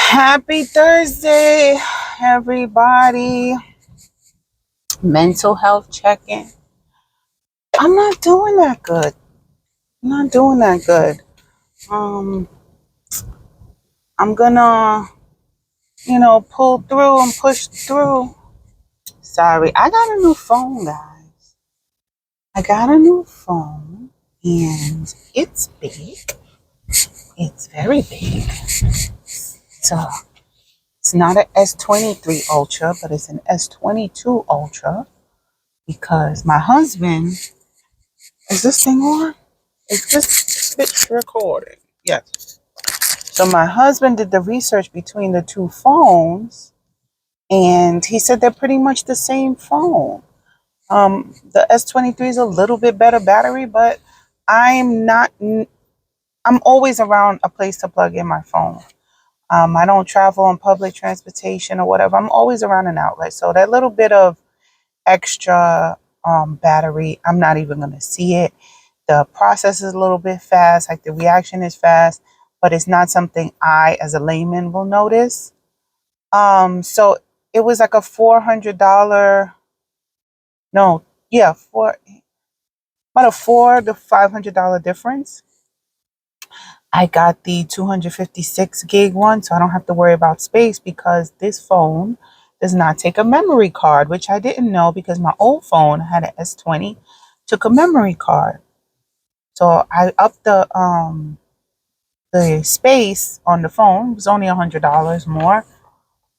Happy Thursday, everybody. Mental health check-in. I'm not doing that good. I'm not doing that good. Um, I'm gonna, pull through and push through. Sorry, I got a new phone, guys. I got a new phone, and it's big. It's very big. So it's not an S23 Ultra, but it's an S22 Ultra because my husband. Is this thing on? Is this bitch recording? Yes. So my husband did the research between the two phones, and he said they're pretty much the same phone. The S23 is a little bit better battery, but I'm not. I'm always around a place to plug in my phone. I don't travel on public transportation or whatever. I'm always around an outlet, so that little bit of extra battery, I'm not even gonna see it. The process is a little bit fast, like the reaction is fast, but it's not something I, as a layman, will notice. So it was like a $400, no, yeah, about a $400 to $500 difference. I got the 256 gig one, so I don't have to worry about space because this phone does not take a memory card, which I didn't know because my old phone had an S20, took a memory card. So I upped the space on the phone. It was only $100 more.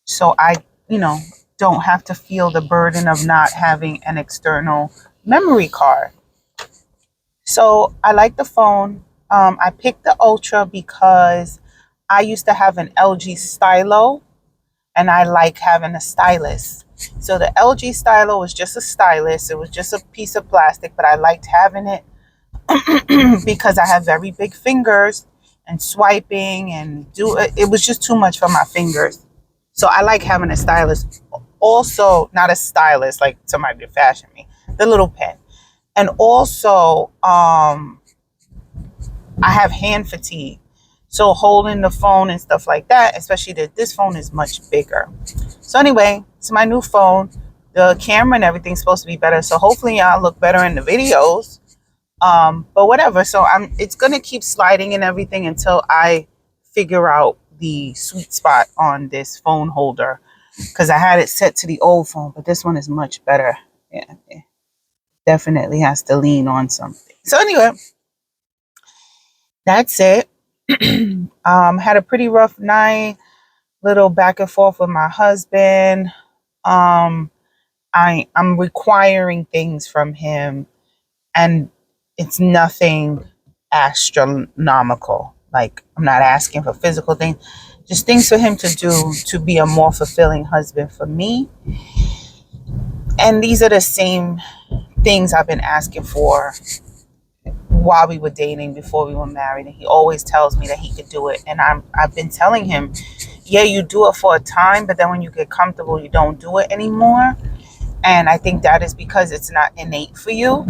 So I, you know, don't have to feel the burden of not having an external memory card. So I like the phone. I picked the Ultra because I used to have an LG Stylo and I like having a stylus. So the LG Stylo was just a stylus. It was just a piece of plastic, but I liked having it because I have very big fingers and swiping and it was just too much for my fingers. So I like having a stylus. Also, not a stylus like somebody to fashion me, the little pen. And also, I have hand fatigue. So holding the phone and stuff like that, especially that this phone is much bigger. So anyway, it's my new phone. The camera and everything's supposed to be better. So hopefully I'll look better in the videos. But whatever. So it's gonna keep sliding and everything until I figure out the sweet spot on this phone holder. Because I had it set to the old phone, but this one is much better. Yeah, it definitely has to lean on something. So anyway, that's it. Had a pretty rough night, little back and forth with my husband. Um, I'm requiring things from him, and it's nothing astronomical. Like I'm not asking for physical things, just things for him to do to be a more fulfilling husband for me. And these are the same things I've been asking for while we were dating, before we were married, and he always tells me that he could do it. And I've been telling him, yeah, you do it for a time, but then when you get comfortable, you don't do it anymore. And I think that is because it's not innate for you.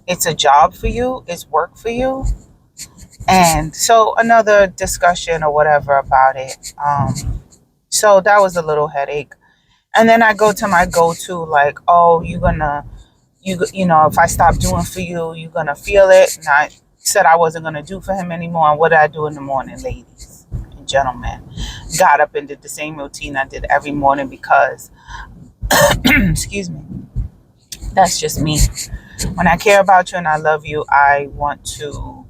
It's a job for you. It's work for you. And so another discussion or whatever about it. So that was a little headache. And then I go to my go-to, like, oh, you know, if I stop doing for you, you're gonna feel it. And I said I wasn't gonna do for him anymore. And what did I do in the morning, ladies and gentlemen? Got up and did the same routine I did every morning because, excuse me, that's just me. When I care about you and I love you, I want to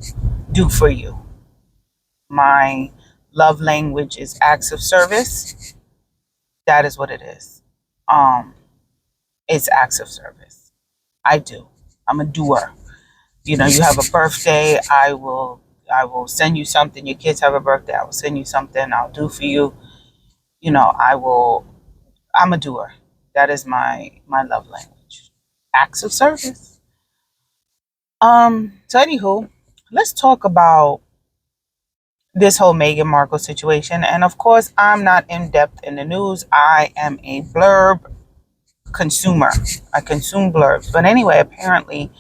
do for you. My love language is acts of service. That is what it is. It's acts of service. I do. I'm a doer. You know, you have a birthday, I will send you something. Your kids have a birthday, I will send you something. I'll do for you. You know, I'm a doer. That is my love language. Acts of service. So anywho, let's talk about this whole Meghan Markle situation. And of course, I'm not in depth in the news. I am a blurb consumer. I consume blurbs. But anyway, apparently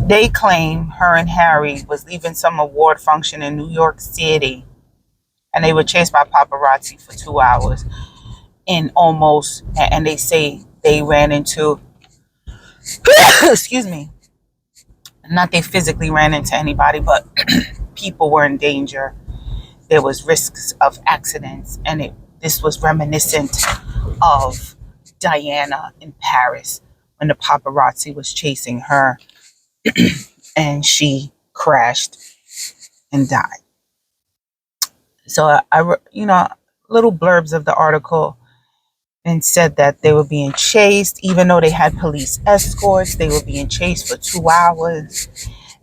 they claim her and Harry was leaving some award function in New York City and they were chased by paparazzi for 2 hours in almost, and they say they ran into, excuse me, not they physically ran into anybody, but people were in danger. There was risks of accidents, and this was reminiscent of Diana in Paris when the paparazzi was chasing her and she crashed and died. So little blurbs of the article, and said that they were being chased, even though they had police escorts. They were being chased for 2 hours,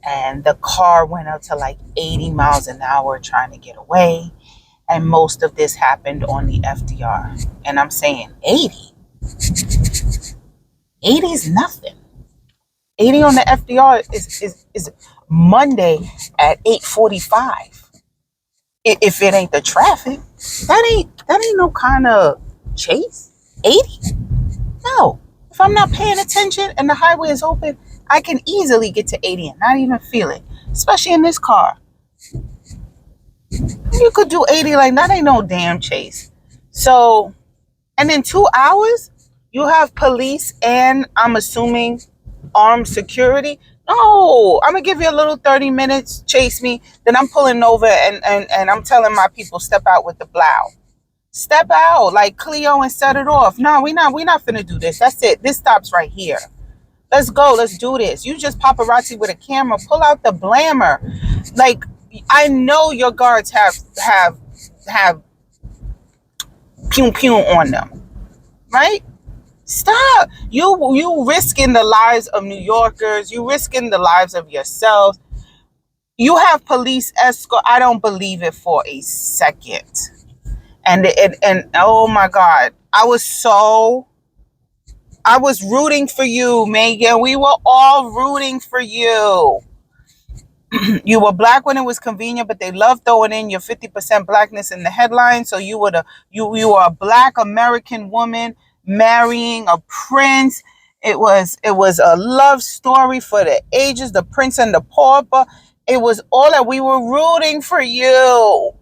and the car went up to like 80 miles an hour trying to get away. And most of this happened on the FDR. And I'm saying 80. 80 is nothing. 80 on the FDR is Monday at 8:45. If it ain't the traffic, that ain't no kind of chase. 80? No. If I'm not paying attention and the highway is open, I can easily get to 80 and not even feel it. Especially in this car. You could do 80 like that ain't no damn chase. So, and in 2 hours, you have police and I'm assuming armed security. No, I'm gonna give you a little 30 minutes, chase me, then I'm pulling over and I'm telling my people step out with the blow. Step out like Cleo and set it off. No, we're not finna do this. That's it. This stops right here. Let's go. Let's do this. You just paparazzi with a camera. Pull out the blammer. Like, I know your guards have pew pew on them, right? Stop. You risking the lives of New Yorkers. You risking the lives of yourselves. You have police escort. I don't believe it for a second. And oh my God, I was rooting for you, Megan. We were all rooting for you. You were black when it was convenient, but they loved throwing in your 50% blackness in the headline. So you were a black American woman marrying a prince. It was a love story for the ages, the prince and the pauper. It was all that. We were rooting for you.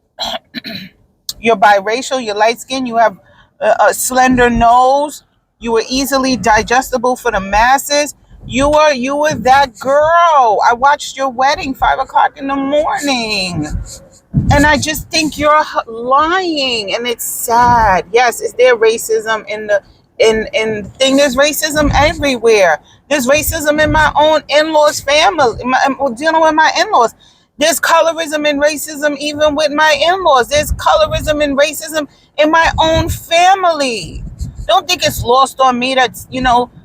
You're biracial, you're light skinned, you have a slender nose, you were easily digestible for the masses. You were that girl. I watched your wedding 5 o'clock in the morning. And I just think you're lying, and it's sad. Yes, is there racism in the thing? There's racism everywhere. There's racism in my own in-laws family, dealing with my in-laws. There's colorism and racism even with my in-laws. There's colorism and racism in my own family. Don't think it's lost on me that,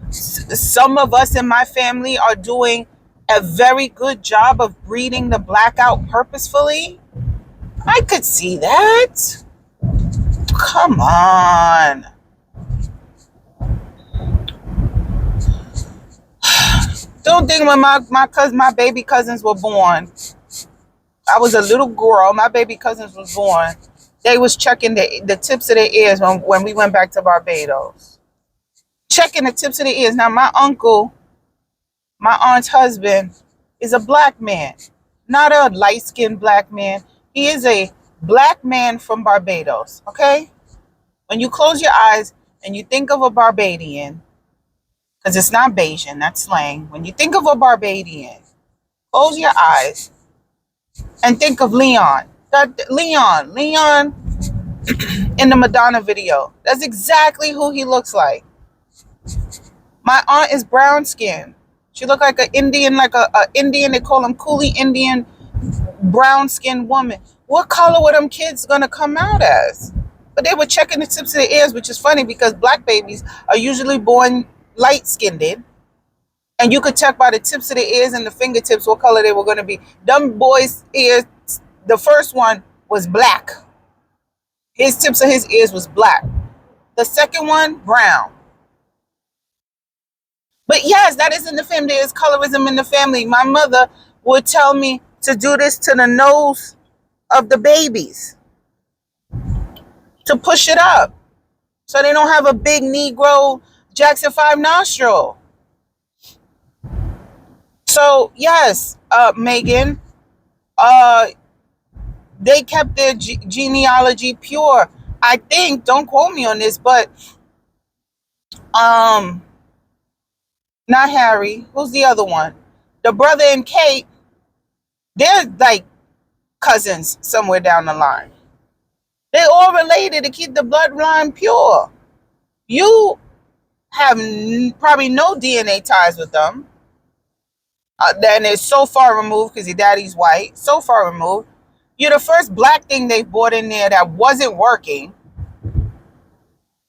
some of us in my family are doing a very good job of breeding the black out purposefully. I could see that. Come on. Don't think when my baby cousins were born, I was a little girl, my baby cousins was born, they was checking the tips of their ears when we went back to Barbados. Checking the tips of their ears. Now my uncle, my aunt's husband, is a black man. Not a light-skinned black man. He is a black man from Barbados, okay? When you close your eyes and you think of a Barbadian, because it's not Bayesian, that's slang. When you think of a Barbadian, close your eyes and think of Leon. Leon in the Madonna video. That's exactly who he looks like. My aunt is brown skinned. She looked like an Indian, Indian, they call them coolie Indian, brown skinned woman. What color were them kids gonna come out as? But they were checking the tips of their ears, which is funny because black babies are usually born light skinned. And you could check by the tips of the ears and the fingertips what color they were going to be. Them boys' ears, the first one was black. His tips of his ears was black. The second one, brown. But yes, that is in the family. There is colorism in the family. My mother would tell me to do this to the nose of the babies, to push it up so they don't have a big Negro Jackson 5 nostril. So yes, Megan, they kept their genealogy pure. I think, don't quote me on this, but um, not Harry. Who's the other one? The brother and Kate, they're like cousins somewhere down the line. They all related to keep the bloodline pure. You have probably no DNA ties with them. Then it's so far removed because your daddy's white. So far removed. You're the first black thing they brought in there that wasn't working.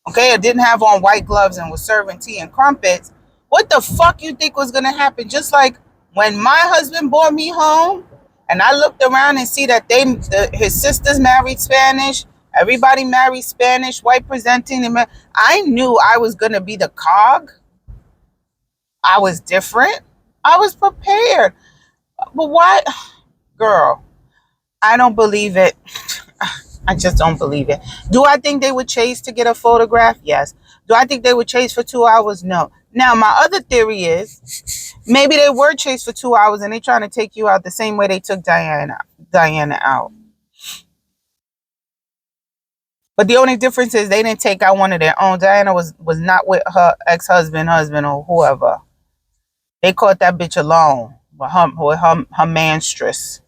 Okay, it didn't have on white gloves and was serving tea and crumpets. What the fuck you think was gonna happen? Just like when my husband brought me home, and I looked around and see that his sisters married Spanish, everybody married Spanish, white presenting. I knew I was gonna be the cog. I was different. I was prepared. But why, girl? I don't believe it. I just don't believe it. Do I think they would chase to get a photograph? Yes. Do I think they would chase for 2 hours? No. Now, my other theory is maybe they were chased for 2 hours and they trying to take you out the same way they took Diana out. But the only difference is they didn't take out one of their own. Diana was not with her ex-husband, husband, or whoever. They caught that bitch alone with her manstress.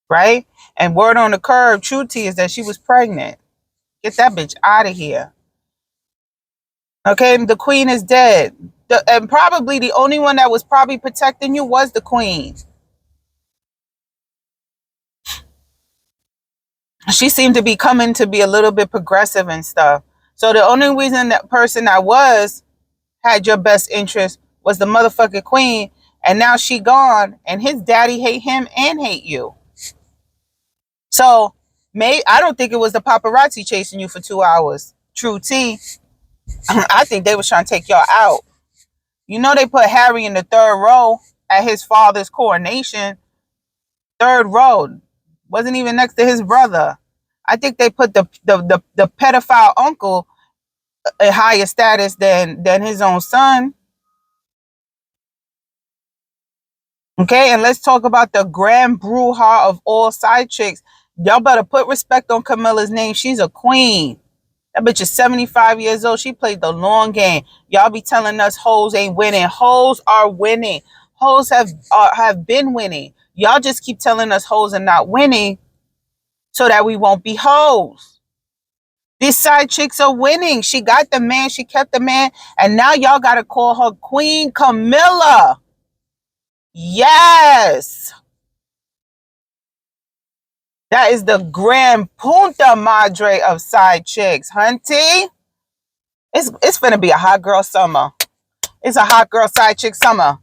Right? And word on the curb, true tea, is that she was pregnant. Get that bitch out of here. Okay, the queen is dead. And probably the only one that was probably protecting you was the queen. She seemed to be coming to be a little bit progressive and stuff. So the only reason that person that had your best interest was the motherfucking queen. And now she gone and his daddy hate him and hate you. So I don't think it was the paparazzi chasing you for 2 hours. True tea. I think they was trying to take y'all out. You know they put Harry in the third row at his father's coronation. Third row. Wasn't even next to his brother. I think they put the pedophile uncle a higher status than his own son. Okay, and let's talk about the grand brouhaha of all side chicks. Y'all better put respect on Camilla's name. She's a queen. That bitch is 75 years old. She played the long game. Y'all be telling us hoes ain't winning. Hoes are winning. Hoes have been winning. Y'all just keep telling us hoes are not winning so that we won't be hoes. These side chicks are winning. She got the man. She kept the man. And now y'all got to call her Queen Camilla. Yes. That is the grand punta madre of side chicks. Hunty, it's going to be a hot girl summer. It's a hot girl side chick summer.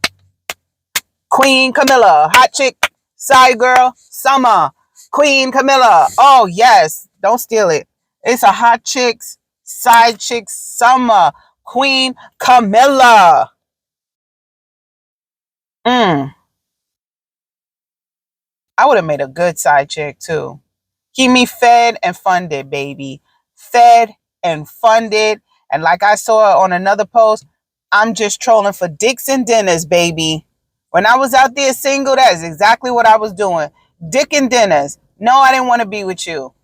Queen Camilla, hot chick, side girl, summer. Queen Camilla. Oh, yes. Don't steal it. It's a hot chicks, side chick summer. Queen Camilla. I would have made a good side chick, too. Keep me fed and funded, baby. Fed and funded. And like I saw on another post, I'm just trolling for dicks and dinners, baby. When I was out there single, that is exactly what I was doing. Dick and dinners. No, I didn't want to be with you.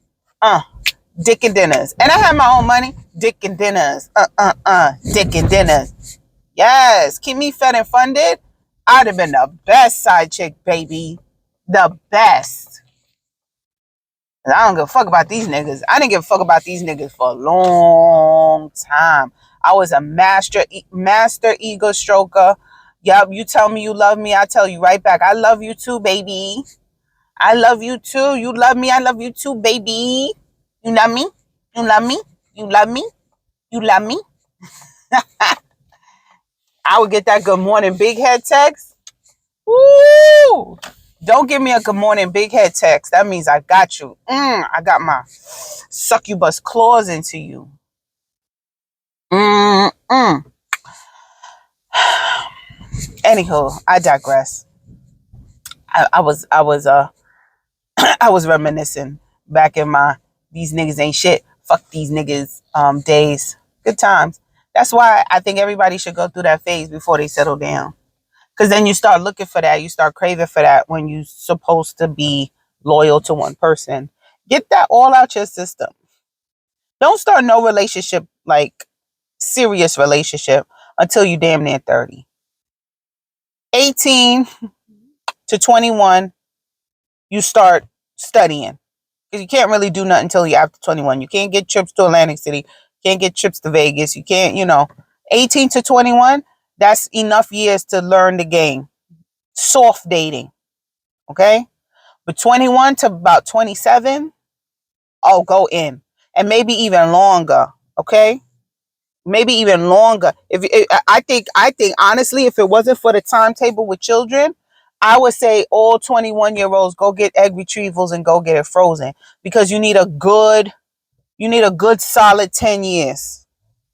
Dick and dinners. And I had my own money. Dick and dinners. Dick and dinners. Yes. Keep me fed and funded. I'd have been the best side chick, baby. The best. I don't give a fuck about these niggas. I didn't give a fuck about these niggas for a long time. I was a master ego stroker. Yup, you tell me you love me, I tell you right back. I love you too, baby. I love you too. You love me, I love you too, baby. You love me? You love me? You love me? You love me? I would get that good morning big head text. Woo! Don't give me a good morning big head text. That means I got you. I got my succubus claws into you. Anywho, I digress. I was I was reminiscing back in my these niggas ain't shit. Fuck these niggas days. Good times. That's why I think everybody should go through that phase before they settle down. Because then you start looking for that. You start craving for that when you're supposed to be loyal to one person. Get that all out your system. Don't start no relationship, like serious relationship, until you damn near 30. 18 to 21, you start studying. Because you can't really do nothing until you're after 21. You can't get trips to Atlantic City. Can't get trips to Vegas. You can't, 18 to 21, that's enough years to learn the game. Soft dating. Okay? But 21 to about 27, oh, go in. And maybe even longer. Okay? Maybe even longer. I think honestly, if it wasn't for the timetable with children, I would say all 21-year-olds go get egg retrievals and go get it frozen, because you need a good solid 10 years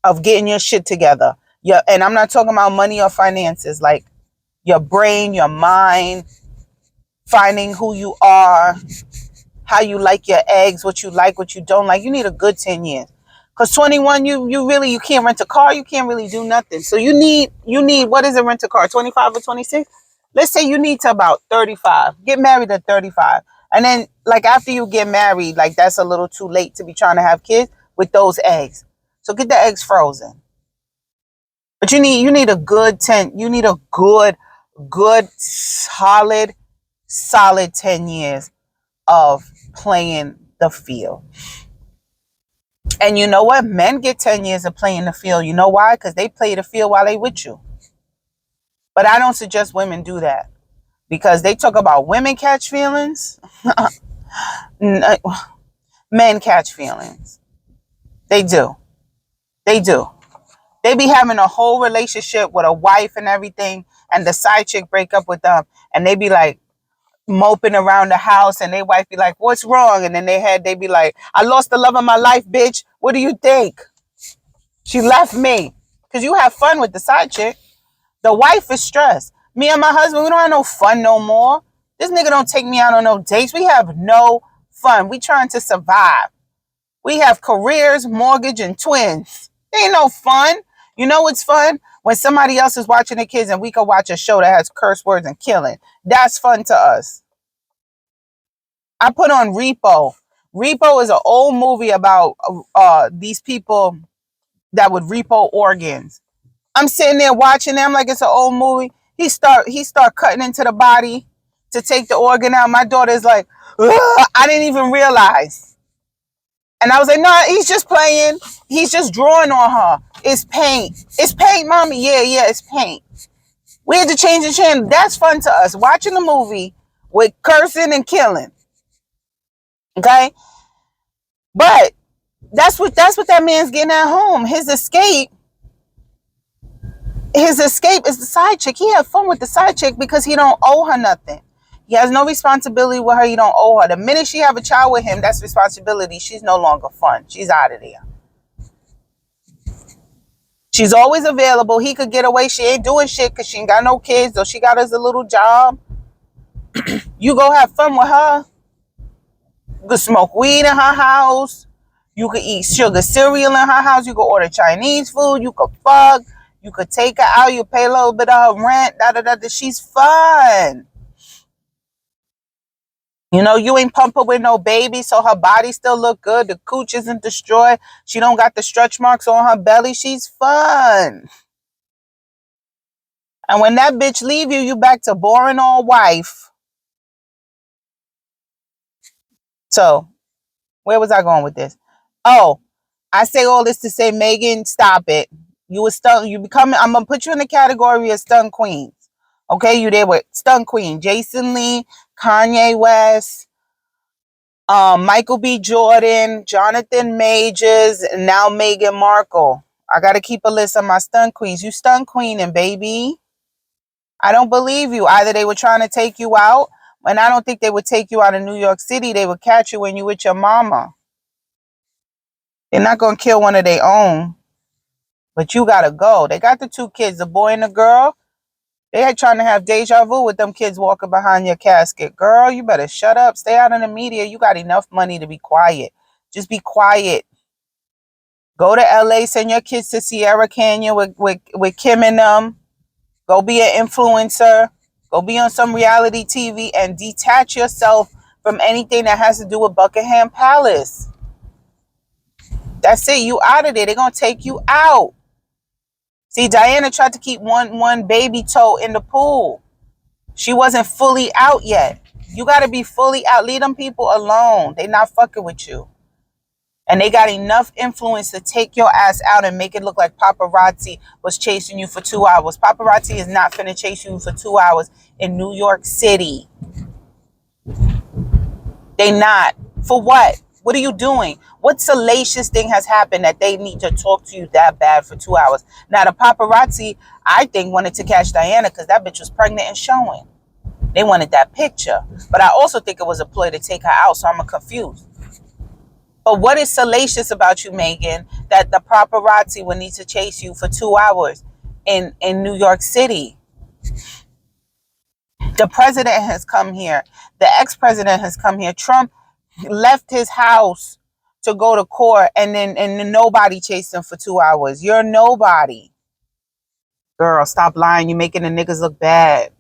of getting your shit together. Yeah, and I'm not talking about money or finances, like your brain, your mind, finding who you are, how you like your eggs, what you like, what you don't like. You need a good 10 years. Because 21, you can't rent a car, you can't really do nothing. So you need what is a rent a car? 25 or 26? Let's say you need to about 35. Get married at 35. And then like after you get married, like that's a little too late to be trying to have kids with those eggs. So get the eggs frozen. But you need a good 10, you need a good solid 10 years of playing the field. And you know what? Men get 10 years of playing the field. You know why? Because they play the field while they with you. But I don't suggest women do that, because they talk about women catch feelings. Men catch feelings. They do. They do. They be having a whole relationship with a wife and everything, and the side chick break up with them, and they be like moping around the house, and their wife be like, "What's wrong?" And then they be like, "I lost the love of my life, bitch. What do you think? She left me." Because you have fun with the side chick. The wife is stressed. Me and my husband, we don't have no fun no more. This nigga don't take me out on no dates. We have no fun. We trying to survive. We have careers, mortgage, and twins. Ain't no fun. You know what's fun? When somebody else is watching the kids and we can watch a show that has curse words and killing. That's fun to us. I put on Repo. Repo is an old movie about these people that would repo organs. I'm sitting there watching them like it's an old movie. He start cutting into the body to take the organ out. My daughter's like, "Ugh," I didn't even realize. And I was like, "No, he's just playing. He's just drawing on her. It's paint. It's paint, mommy. Yeah, it's paint." We had to change the channel. That's fun to us. Watching a movie with cursing and killing. Okay? But that's what that man's getting at home. His escape is the side chick. He had fun with the side chick because he don't owe her nothing. He has no responsibility with her. He don't owe her. The minute she have a child with him, that's responsibility. She's no longer fun. She's out of there. She's always available. He could get away. She ain't doing shit because she ain't got no kids, though she got us a little job. You go have fun with her. You could smoke weed in her house. You could eat sugar cereal in her house. You could order Chinese food. You could fuck. You could take her out. You pay a little bit of her rent. She's fun. You ain't pump her with no baby, so her body still look good. The cooch isn't destroyed. She don't got the stretch marks on her belly. She's fun. And when that bitch leave you, you back to boring old wife. So, where was I going with this? Oh, I say all this to say, Megan, stop it. You was stunt. I'm gonna put you in the category of stunt queens. Okay, you there with stunt queen, Jason Lee, Kanye West, Michael B. Jordan, Jonathan Majors, and now Meghan Markle. I gotta keep a list of my stunt queens. You stunt queening, baby. I don't believe you. Either they were trying to take you out, and I don't think they would take you out of New York City. They would catch you when you with your mama. They're not gonna kill one of their own. But you gotta go. They got the two kids, the boy and the girl. They had trying to have deja vu with them kids walking behind your casket. Girl, you better shut up. Stay out of the media. You got enough money to be quiet. Just be quiet. Go to LA, send your kids to Sierra Canyon with Kim and them. Go be an influencer. Go be on some reality TV and detach yourself from anything that has to do with Buckingham Palace. That's it. You out of there. They're going to take you out. See, Diana tried to keep one baby toe in the pool. She wasn't fully out yet. You got to be fully out. Leave them people alone. They not fucking with you. And they got enough influence to take your ass out and make it look like paparazzi was chasing you for 2 hours. Paparazzi is not finna chase you for 2 hours in New York City. They not. For what? What are you doing? What salacious thing has happened that they need to talk to you that bad for 2 hours? Now, the paparazzi, I think, wanted to catch Diana because that bitch was pregnant and showing. They wanted that picture. But I also think it was a ploy to take her out, so I'm confused. But what is salacious about you, Meghan, that the paparazzi would need to chase you for 2 hours in New York City? The president has come here. The ex-president has come here. Trump left his house to go to court, and then nobody chased him for 2 hours. You're nobody. Girl, stop lying. You're making the niggas look bad.